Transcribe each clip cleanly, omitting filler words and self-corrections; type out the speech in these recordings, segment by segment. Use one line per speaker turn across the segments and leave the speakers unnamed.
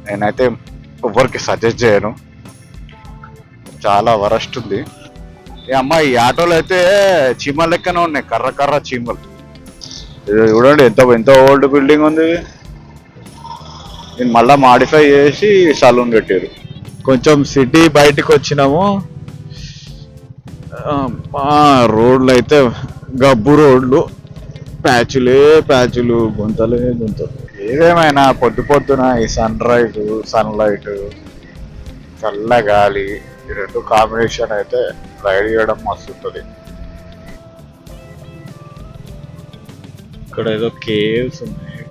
నేనైతే ఎవరికి సజెస్ట్ చేయను, చాలా వరస్ట్ ఉంది. ఏ అమ్మా, ఈ ఆటోలు అయితే చీమల లెక్కనే ఉన్నాయి, కర్ర కర్ర చీమలు. ఇది చూడండి, ఎంత ఎంత ఓల్డ్ బిల్డింగ్ ఉంది. దీన్ని మళ్ళీ మాడిఫై చేసి సలూన్ కట్టారు. కొంచెం సిటీ బయటికి వచ్చినాము. రోడ్లు అయితే గబ్బు రోడ్లు, ప్యాచులే ప్యాచులు, గుంతలే గుంతలు. ఏదేమైనా పొద్దు పొద్దున ఈ సన్ రైజ్, సన్ లైట్, చల్ల గాలి, ఈ రెండు కాంబినేషన్ అయితే రైడ్ చేయడం మస్తు ఉంటుంది. ఇక్కడ ఏదో కేవ్స్ ఉన్నాయి,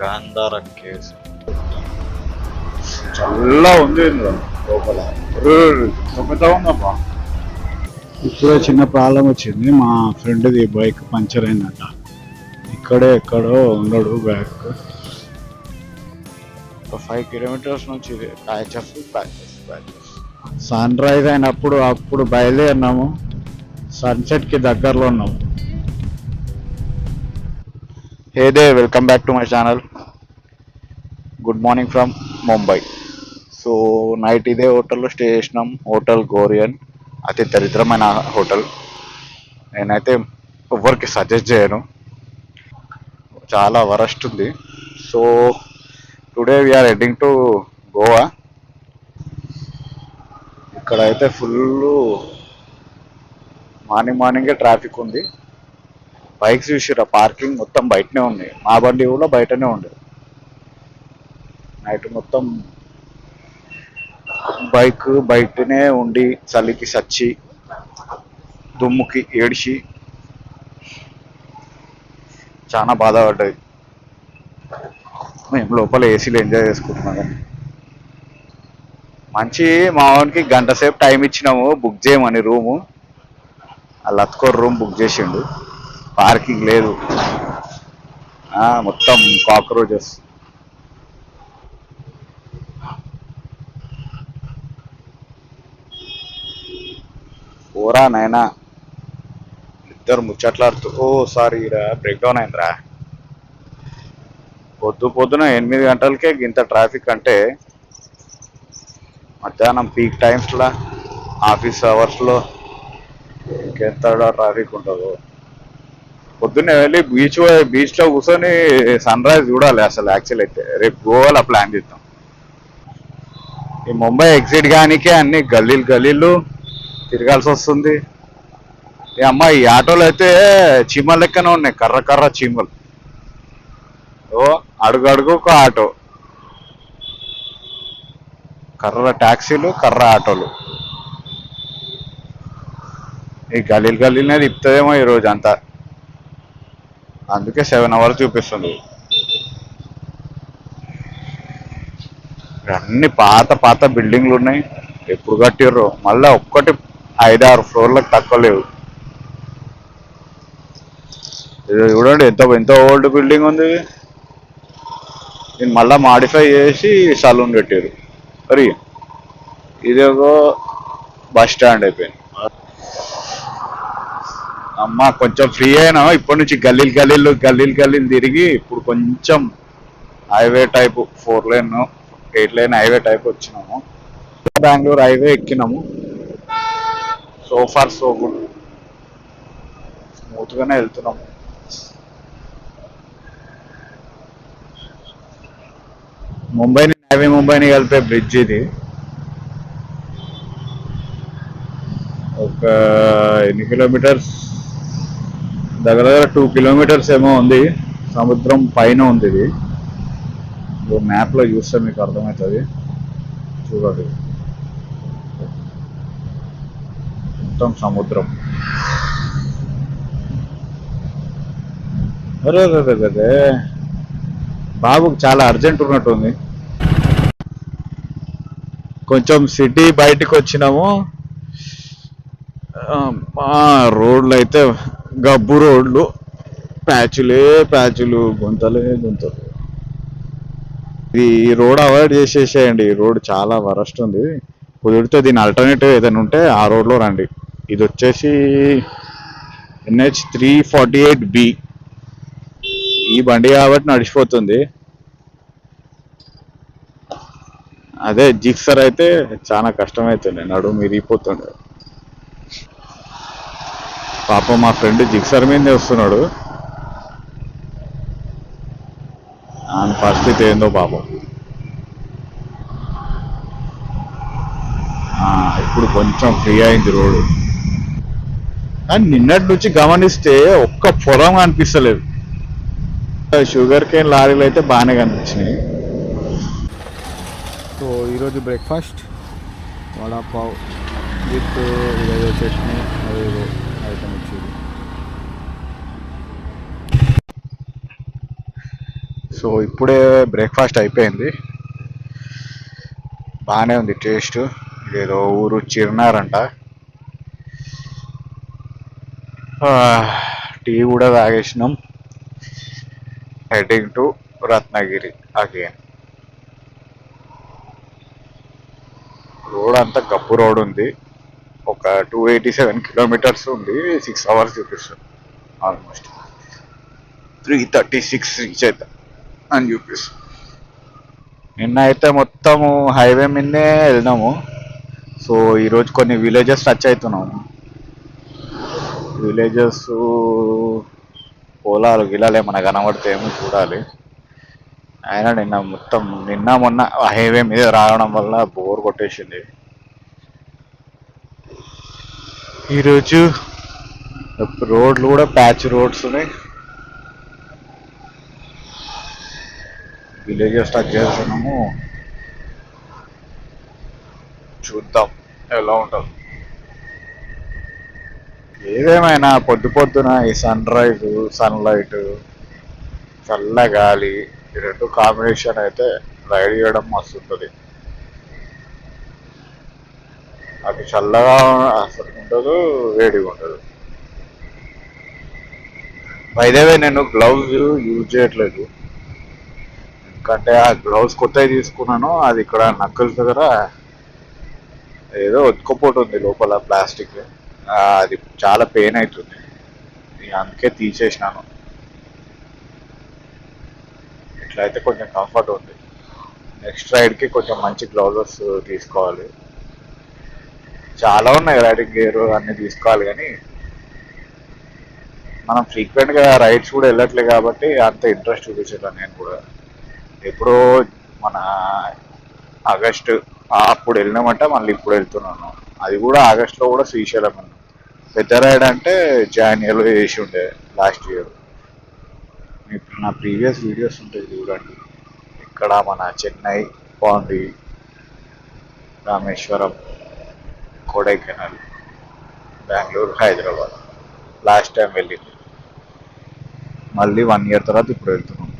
గాంధార కేవ్స్. చల్ల ఉంది లోపల, తొమ్మిది ఉందమ్మా. ఇప్పుడే చిన్న ప్రాబ్లం వచ్చింది, మా ఫ్రెండ్ది బైక్ పంచర్ అయిందట. ఇక్కడే ఎక్కడో ఉన్నాడు బ్యాక్. ఒక 5 కిలోమీటర్స్ నుంచి patches patches patches. Sunrise అయినప్పుడు అప్పుడు బయలుదేరినాము, సన్సెట్కి దగ్గరలో ఉన్నాము. Hey there, welcome back to my channel. Good morning from Mumbai. So night ఇదే హోటల్లో స్టే చేసినాం, హోటల్ గోరియన్. అతి దరిద్రమైన హోటల్, నేనైతే ఎవరికి సజెస్ట్ చేయను, చాలా వరస్ట్ ఉంది. So today we are heading to Goa. ఇక్కడ అయితే ఫుల్ మార్నింగే ట్రాఫిక్ ఉంది. బైక్స్ చూసిరా, పార్కింగ్ మొత్తం బయటనే ఉంది. మా బండి కూడా బయటనే ఉంది. నైట్ మొత్తం బైక్ బయటనే ఉండి చలికి సచ్చి, దుమ్ముకి ఏడిచి చాలా బాధపడ్డది. మేము లోపల ఏసీలో ఎంజాయ్ చేసుకుంటున్నాం. మంచి మా వానికి గంట సేపు టైం ఇచ్చినాము బుక్ చేయమని రూము. ఆ లత్కోర్ రూమ్ బుక్ చేసిండు, పార్కింగ్ లేదు, మొత్తం కాక్రోచెస్. ఓరా నాయనా, ఇద్దరు ముచ్చట్లాడుతూ. ఓ సారీ రా, బ్రేక్ డౌన్ అయిందిరా. పొద్దున 8 గంటలకే ఇంత ట్రాఫిక్ అంటే, మధ్యాహ్నం పీక్ టైమ్స్లో, ఆఫీస్ అవర్స్లో ఇంకెంత ట్రాఫిక్ ఉంటుందో. పొద్దున్నే వెళ్ళి బీచ్లో కూర్చొని సన్ రైజ్ చూడాలి. అసలు యాక్చువల్ అయితే రేపు గోవాలో ప్లాన్ చేద్దాం. ఈ ముంబై ఎగ్జిట్ కానికే అన్ని గల్లీలు తిరగాల్సి వస్తుంది. ఏ అమ్మా, ఈ ఆటోలు అయితే చీమల లెక్కనే ఉన్నాయి, కర్ర కర్ర చీమలు. ఓ అడుగు ఒక ఆటో, కర్ర ట్యాక్సీలు, కర్ర ఆటోలు. ఈ గల్లీలనే తిప్పుతుందేమో ఈరోజు అంతా, అందుకే 7 hours చూపిస్తుంది. అన్ని పాత బిల్డింగ్లు ఉన్నాయి, ఎప్పుడు కట్టిర్రో. మళ్ళీ ఒక్కటి 5-6 ఫ్లోర్లకు తక్కువ లేవు. ఇది చూడండి, ఎంత ఓల్డ్ బిల్డింగ్ ఉంది. దీన్ని మళ్ళీ మాడిఫై చేసి సలూన్ కట్టారు. మరి ఇదేగో బస్ స్టాండ్ అయిపోయింది. అమ్మ, కొంచెం ఫ్రీ అయినా ఇప్పటి నుంచి గల్లీలు తిరిగి ఇప్పుడు కొంచెం highway type 4 lane 8 lane highway type వచ్చినాము. బెంగళూరు హైవే ఎక్కినాము. సో ఫార్ సో గుడ్, స్మూత్గానే వెళ్తున్నాము. ముంబైని కలిపే బ్రిడ్జ్ ఇది. ఒక ఎన్ని కిలోమీటర్స్, దగ్గర 2 kilometers ఏమో ఉంది. సముద్రం పైన ఉంది ఇది. మ్యాప్లో చూస్తే మీకు అర్థమవుతుంది, చూడండి. మొత్తం సముద్రం. అరే బాబుకు చాలా అర్జెంట్ ఉన్నట్టుంది. కొంచెం సిటీ బయటికి వచ్చినాము. రోడ్లు అయితే గబ్బు రోడ్లు, ప్యాచులే ప్యాచులు, గుంతలే గుంతలు. ఈ రోడ్ అవాయిడ్ చేసేసేయండి, ఈ రోడ్ చాలా వరస్ట్ ఉంది. కుదిరితే దీని ఆల్టర్నేటివ్ ఏదైనా ఉంటే ఆ రోడ్లో రండి. ఇది వచ్చేసి NH 348B. ఈ బండి కాబట్టి నడిచిపోతుంది. అదే జిక్సర్ అయితే చాలా కష్టమవుతుండే, నడుము విరిగిపోతుండే. పాపం మా ఫ్రెండ్ జిక్సర్ మీదే వస్తున్నాడు, ఆయన పరిస్థితి ఏందో పాపం. ఇప్పుడు కొంచెం ఫ్రీ అయింది రోడ్డు. కానీ నిన్నటి నుంచి గమనిస్తే ఒక్క పొలం కనిపిస్తలేదు. షుగర్ కేన్ లారీలు అయితే బాగానే కనిపించినాయి. సో ఈరోజు బ్రేక్ఫాస్ట్ వడాపావ్ విత్ ఇదేదో చట్నీ అదేదో ఐటమ్ ఇచ్చేది. సో ఇప్పుడే బ్రేక్ఫాస్ట్ అయిపోయింది, బాగానే ఉంది టేస్ట్. ఇదేదో ఊరు చిరునారంట. టీ కూడా తాగేసినాం. Heading to Ratnagiri again. Road అంతా గప్పు రోడ్ ఉంది. ఒక 287 కిలోమీటర్స్ ఉంది, 6 hours చూపిస్తుంది. ఆల్మోస్ట్ 3:36 రీచ్ అవుతాం అని చూపిస్తుంది. నిన్న అయితే మొత్తము హైవే మీదనే వెళ్దాము. సో ఈరోజు కొన్ని విలేజెస్ టచ్ అవుతున్నాము. విలేజెస్ పొలాలు గిలాలు ఏమన్నా కనబడితే ఏమో చూడాలి. అయినా నిన్న మొన్న హైవే మీద రావడం వల్ల బోర్ కొట్టేసింది. ఈరోజు రోడ్లు కూడా ప్యాచ్ రోడ్స్ ఉన్నాయి. విలేజెస్ టచ్ చేస్తున్నాము, చూద్దాం ఎలా ఉంటుంది. ఏదేమైనా పొద్దు పొద్దున ఈ సన్ రైజ్, సన్ లైట్, చల్ల గాలి, ఈ రెండు కాంబినేషన్ అయితే రైడ్ చేయడం మస్తు ఉంటుంది. అది చల్లగా అసలు ఉండదు, వేడిగా ఉండదు. వైదేవే నేను గ్లౌజ్ యూజ్ చేయట్లేదు, ఎందుకంటే ఆ గ్లౌజ్ కొత్తవి తీసుకున్నాను. అది ఇక్కడ నక్కల్స్ దగ్గర ఏదో ఒత్తుకుపోతుంది లోపల ప్లాస్టిక్. అది చాలా పెయిన్ అవుతుంది, అందుకే తీసేసినాను. ఇట్లయితే కొంచెం కంఫర్ట్ ఉంది. నెక్స్ట్ రైడ్కి కొంచెం మంచి గ్లౌజెస్ తీసుకోవాలి. చాలా ఉన్నాయి రైడింగ్ గేర్ అన్నీ తీసుకోవాలి, కానీ మనం ఫ్రీక్వెంట్గా రైడ్స్ కూడా వెళ్ళట్లేదు కాబట్టి అంత ఇంట్రెస్ట్ చూపించట్లేదు. నేను కూడా ఎప్పుడో మన ఆగస్టు అప్పుడు వెళ్ళినామంటే మళ్ళీ ఇప్పుడు వెళ్తున్నాను. అది కూడా ఆగస్టులో కూడా శ్రీశైలం ఉన్నాం. పెద్ద రైడ్ అంటే జాన్యువరిలో చేసి ఉండే లాస్ట్ ఇయర్. ఇప్పుడు నా ప్రీవియస్ వీడియోస్ ఉంటాయి చూడండి. ఇక్కడ మన చెన్నై, పాండి, రామేశ్వరం, కొడైకెనాల్, బెంగళూరు, హైదరాబాద్ లాస్ట్ టైం వెళ్ళింది. మళ్ళీ 1 year తర్వాత ఇప్పుడు వెళ్తున్నాం.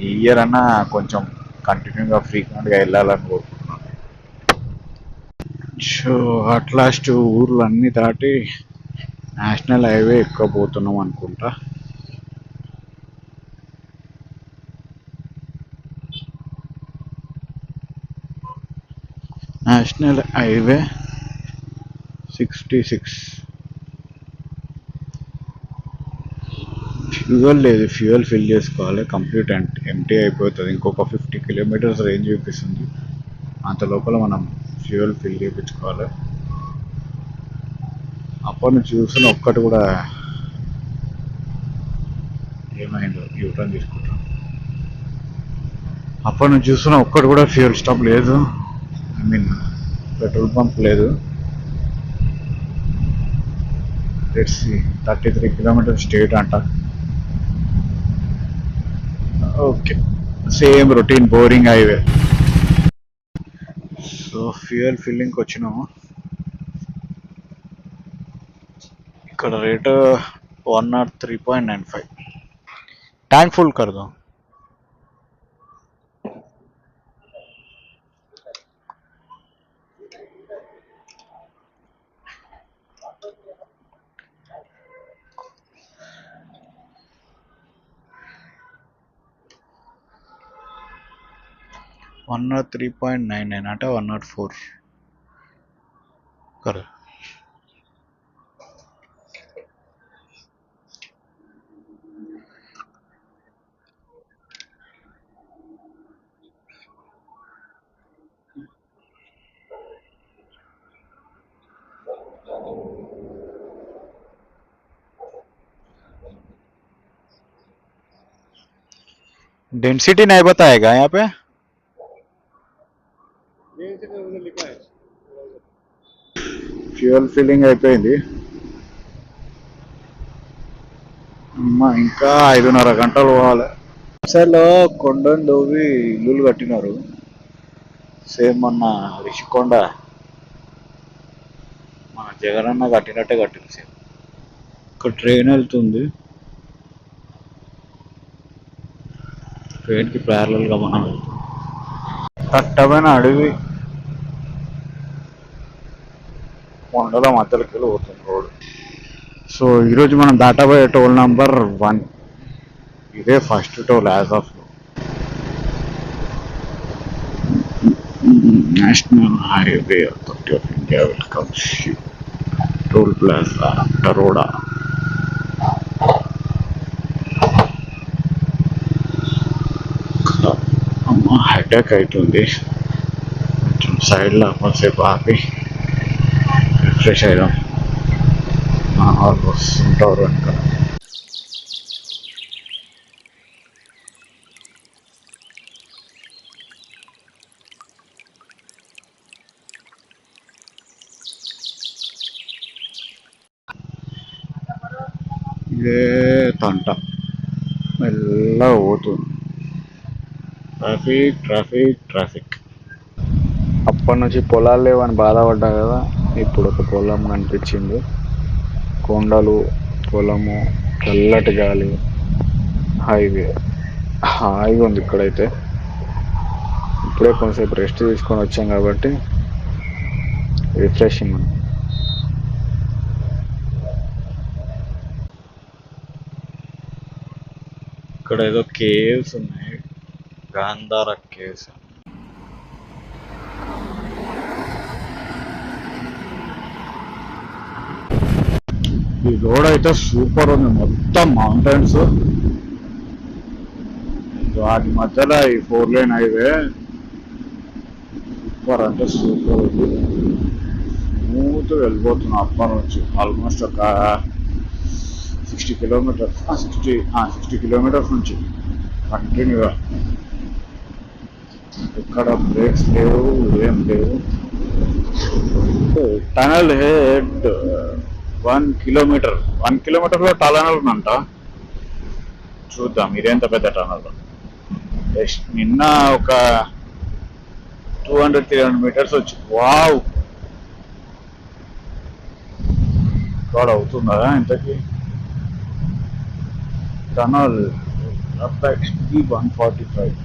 ఈ ఇయర్ అన్నా కొంచెం కంటిన్యూగా ఫ్రీక్వెంట్గా వెళ్ళాలని కోరుకుంటున్నాను. సో అట్ లాస్ట్ ఊర్లు అన్నీ దాటి నేషనల్ హైవే ఎక్కబోతున్నాం అనుకుంటా. National highway 66. ఫ్యూయల్ లేదు, ఫ్యూయల్ ఫిల్ చేసుకోవాలి. కంప్లీట్ ఎంటీ అయిపోతుంది. ఇంకొక 50 kilometers రేంజ్ చూపిస్తుంది. అంత లోపల మనం ఫ్యూయల్ ఫిల్ చేయించుకోవాలి. అప్పటి నుంచి చూసిన ఒక్కటి కూడా ఏమైందో యూటర్న్ తీసుకుంటాం. అప్పటి నుంచి చూసిన ఒక్కటి కూడా ఫ్యూయల్ స్టాప్ లేదు, ఐ మీన్ పెట్రోల్ పంప్ లేదు. Let's see. 33 kilometers స్ట్రేట్ అంట. Okay, same routine boring highway. So fuel ఫిల్లింగ్కి వచ్చినాము. ఇక్కడ రేటు 103.95. टैंक फुल कर दो. 103.99 అంటే 104 कर. डेंसिटी नहीं बताएगा यहाँ पे। ఫ్యూయల్ ఫిల్లింగ్ అయిపోయింది. అమ్మా ఇంకా 5:30 గంటలు పోవాలి. అసలు కొండను దోవి ఇల్లులు కట్టినారు. సేమ్ మొన్న రిషికొండ మన జగనన్న కట్టినట్టే కట్టింది సేమ్. ఇక్కడ ట్రైన్ వెళ్తుంది. ట్రైన్కి ప్యారలల్గా మనం వెళ్తాం. దట్టమైన అడవి, కొండల మధ్యలోకి వెళ్ళి పోతుంది రోడ్. సో ఈరోజు మనం దాటబోయే టోల్ నంబర్ 1. ఇదే first toll as of national highway authority of India welcomes toll plaza Taroda. అమ్మ హెడేక్ అవుతుంది. కొంచెం సైడ్లో కొంతసేపు ఆపి రిఫ్రెష్ అయ్యాం. వస్తుంటారు వెనక. ఇదే తంట మెల్లగా పోతుంది. Traffic traffic traffic. అప్పటి నుంచి పొలాలు లేవని బాధపడ్డా కదా, ఇప్పుడు ఒక పొలం కనిపించింది. కొండలు, పొలము, చల్లటి గాలి, హైవే హాయిగా ఉంది ఇక్కడైతే. ఇప్పుడే కొంచెంసేపు రెస్ట్ తీసుకొని వచ్చాం కాబట్టి రిఫ్రెషింగ్ ఉంది. ఇక్కడ ఏదో కేవ్స్ ఉన్నాయి, గాంధార కేవ్స్. ఈ రోడ్ అయితే సూపర్ ఉంది. మొత్తం మౌంటైన్స్, వాటి మధ్యలో ఈ 4 లేన్ హైవే సూపర్ అంటే సూపర్ ఉంది. స్మూత్ వెళ్ళిపోతున్నాం అప్పటి నుంచి. ఆల్మోస్ట్ ఒక 60 కిలోమీటర్స్ 60 కిలోమీటర్స్ నుంచి కంటిన్యూగా. ఎక్కడ బ్రేక్స్ లేవు, ఏం లేవు. టనల్ హెడ్ 1 కిలోమీటర్లో టనల్ ఉందంట. చూద్దాం ఇదేంత పెద్ద టనల్. నిన్న ఒక 200-300 మీటర్స్ వచ్చి వావ్. ఇక్కడ అవుతుందా ఇంతకీ టనల్? XP 145.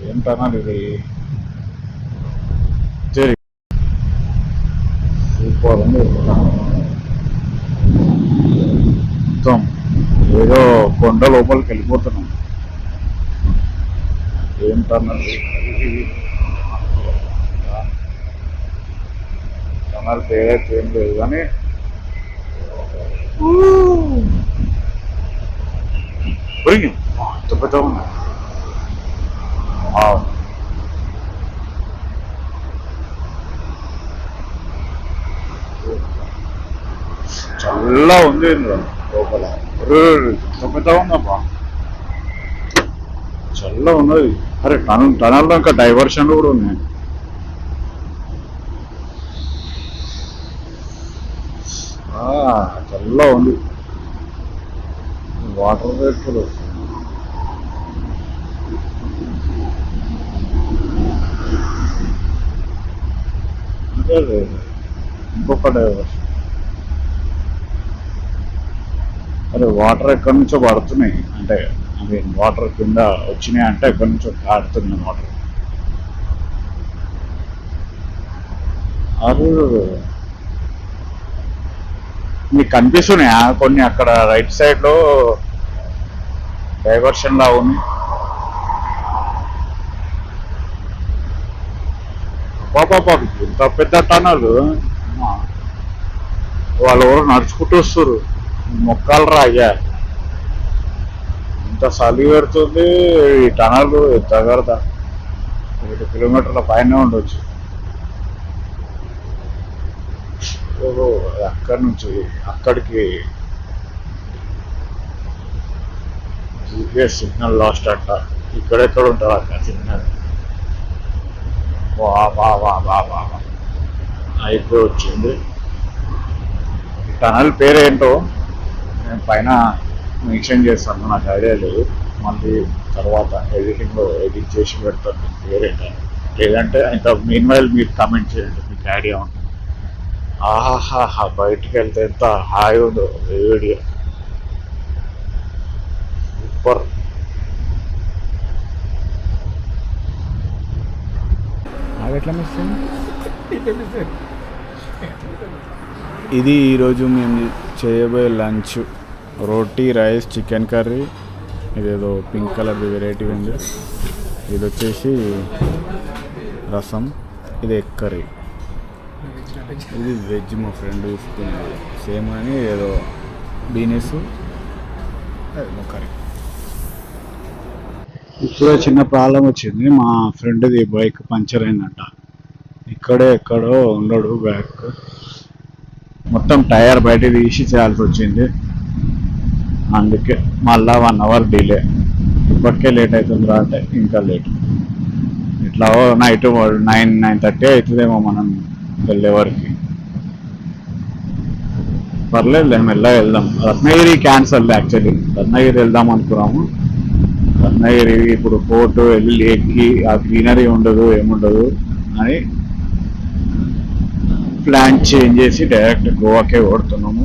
ఏం టనల్ ఇది? సూపర్ ఉంది. మొత్తం ఏదో కొండ లోపలికి వెళ్ళిపోతున్నాం. ఏం టనల్ టనల్ పేరైతే ఏం లేదు కానీ ఎంత పెద్ద ఉన్నా. చల్లగా ఉంది లోపల. ఎంత పెద్ద ఉందమ్మా, చల్లగా ఉన్నది. అరే టనల్లో ఇంకా డైవర్షన్లు కూడా ఉన్నాయి. చల్లగా ఉంది. వాటర్ వేసుకుని వస్తుంది. ఇంకొక డైవర్షన్. అరే వాటర్ ఎక్కడి నుంచో పడుతున్నాయి అంటే, అవి వాటర్ కింద వచ్చినాయి అంటే ఎక్కడి నుంచో ఆడుతున్నాయి వాటర్. అరే మీకు కనిపిస్తున్నాయా కొన్ని అక్కడ రైట్ సైడ్ లో డైవర్షన్ లా ఉంది. పాపా ఇంత పెద్ద టనల్. వాళ్ళు ఎవరు నడుచుకుంటూ వస్తారు. మొక్కలు రా అయ్యా, ఇంత చలి పెడుతుంది. ఈ టనల్ దగ్గర 7 కిలోమీటర్ల పైన ఉండొచ్చు. అక్కడి నుంచి అక్కడికి యూపీఎస్ సిగ్నల్ లాస్ట్ అంట. ఇక్కడెక్కడ ఉంటుంది అక్క సిగ్నల్? వా వా వా వా వా వా. అయిపోయి వచ్చింది. ఈ టనల్ పేరేంటో నేను పైన మెన్షన్ చేస్తాను, నాకు ఐడియా లేదు. మళ్ళీ తర్వాత ఎడిటింగ్లో ఎడిట్ చేసి పెడతాను మీకు పేరేంటో. లేదంటే ఇంత మీన్ వైల్ మీరు కమెంట్ చేయండి, మీకు ఐడియా ఉంటుంది. ఆహాహా, బయటికి వెళ్తే ఎంత హాయి ఉందో వీడియో. సూపర్.
అవి ఎట్లా మిస్ ఇది ఈరోజు మేము చేయబోయే లంచ్. రోటీ, రైస్, చికెన్ కర్రీ, ఇదేదో పింక్ కలర్ వెరైటీ ఉంది. ఇది వచ్చేసి రసం, ఇది ఎగ్ కర్రీ, ఇది వెజ్. మా ఫ్రెండ్ ఇస్తుంది సేమ్ అని ఏదో బీనెస్ కర్రీ.
ఇప్పుడే చిన్న ప్రాబ్లం వచ్చింది. మా ఫ్రెండ్ది బైక్ పంచర్ అయిందంట. ఇక్కడే ఎక్కడో ఉండడు బ్యాక్, మొత్తం టైర్ బయట తీసి చేయాల్సి వచ్చింది. అందుకే మళ్ళా 1 అవర్ డిలే. ఇప్పటికే లేట్ అవుతుందిరా అంటే ఇంకా లేట్. ఇట్లా నైట్ 9-9:30 అవుతుందేమో మనం వెళ్ళే వరకు. పర్లేదు, మెల్లగా వెళ్దాం. Ratnagiri cancel actually. రత్నగిరి వెళ్దాం అనుకున్నాము. రత్నగిరి ఇప్పుడు ఫోర్ట్ వెళ్ళి లేక్కి ఆ గ్రీనరీ ఉండదు, ఏముండదు అని ప్లాన్ చేంజ్ చేసి డైరెక్ట్ గోవాకే ఓడుతున్నాము.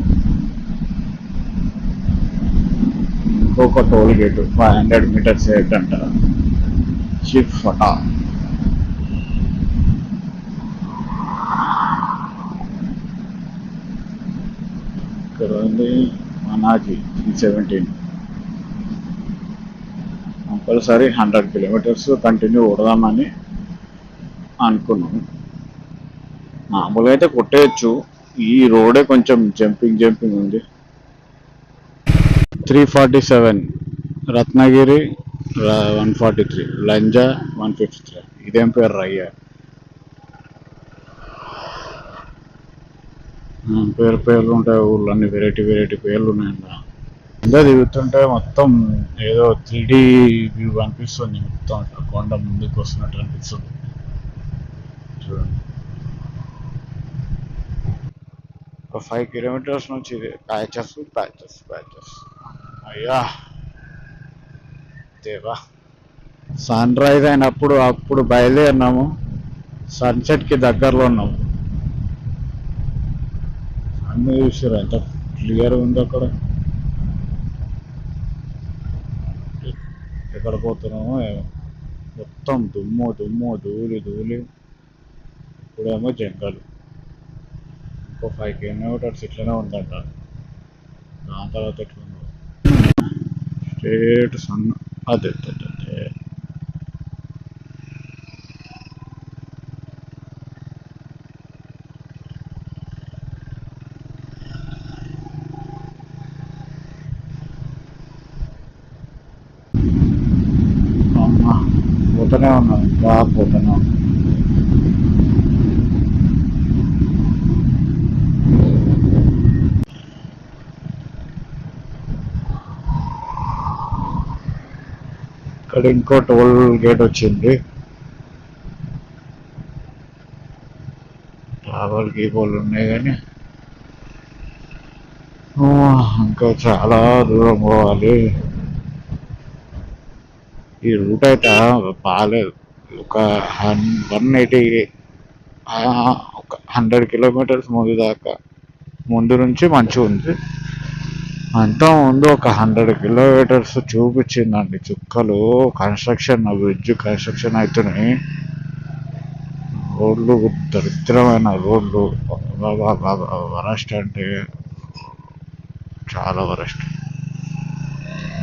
ఇంకొక టోల్ గేట్ 500 మీటర్స్ అంట. షిప్ ఫటా. ఇక్కడ ఉంది మనాజీ 317. కంపల్సరీ 100 కిలోమీటర్స్ కంటిన్యూ కొడదామని అనుకున్నాము. మామూలుగా అయితే కొట్టేయచ్చు, ఈ రోడే కొంచెం జంపింగ్ ఉంది. 347 రత్నగిరి, 143 లంజా, 153. ఇదేం పేరు రయ్యా? పేర్లు ఉంటాయి ఊళ్ళన్నీ, వెరైటీ పేర్లు ఉన్నాయండి. ఇంకా దిగుతుంటే మొత్తం ఏదో 3D వ్యూ అనిపిస్తుంది. మొత్తం అట్లా కొండ ముందుకు వస్తున్నట్టు అనిపిస్తుంది. చూడండి, ఒక 5 కిలోమీటర్స్ నుంచి ప్యాచెస్. అయ్యా దేవా. సన్ రైజ్ అయినప్పుడు అప్పుడు బయలుదేరినాము, సన్సెట్కి దగ్గరలో ఉన్నాము. అన్నీ చూసారు ఎంత క్లియర్ ఉందో అక్కడ. ఎక్కడ పోతున్నామో మొత్తం దుమ్ము ధూళి. ఇప్పుడేమో జంగలు. ఇంకో 5 కిలోమీటర్స్ ఇట్లనే ఉందంట. దాని తర్వాత ఎట్లుందో స్ట్రేట్ సన్. అదే అమ్మా, పోతూనే ఉన్నాం, బాగా పోతున్నాం. ఇక్కడ ఇంకో టోల్ గేట్ వచ్చింది. ట్రావెల్ గీపోలు ఉన్నాయి కానీ ఇంకా చాలా దూరం పోవాలి. ఈ రూట్ అయితే బాగాలేదు. ఒక 180 ఒక 100 కిలోమీటర్స్ ముందు నుంచి మంచిగా ఉంది. అంతా ముందు ఒక 100 కిలోమీటర్స్ చూపించిందండి చుక్కలు. బ్రిడ్జ్ కన్స్ట్రక్షన్ అవుతున్నాయి. రోడ్లు దరిద్రమైన రోడ్లు, వరస్ట్ అంటే చాలా వరస్ట్.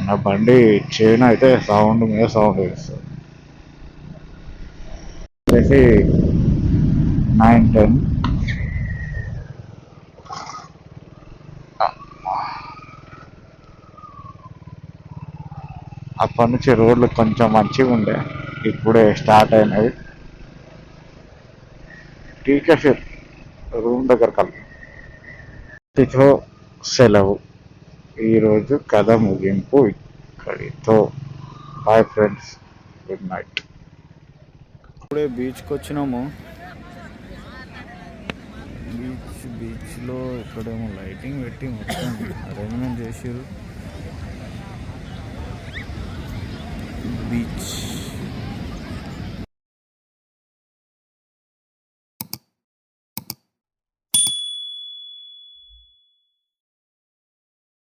నా బండి చైన్ అయితే సౌండ్ మీద సౌండ్ వేస్తుంది. 9-10. అప్పటి నుంచి రోడ్లు కొంచెం మంచిగా ఉండే, ఇప్పుడే స్టార్ట్ అయినవి. టీకే ఫిర్ రూమ్ దగ్గర సెలవు. ఈరోజు కథ ముగింపు ఇక్కడితో బాయ్ ఫ్రెండ్స్, గుడ్ నైట్.
ఇప్పుడే బీచ్కి వచ్చినాము. బీచ్లో ఇక్కడేమో లైటింగ్ పెట్టి మొత్తం అరేంజ్మెంట్ చేసారు. బీచ్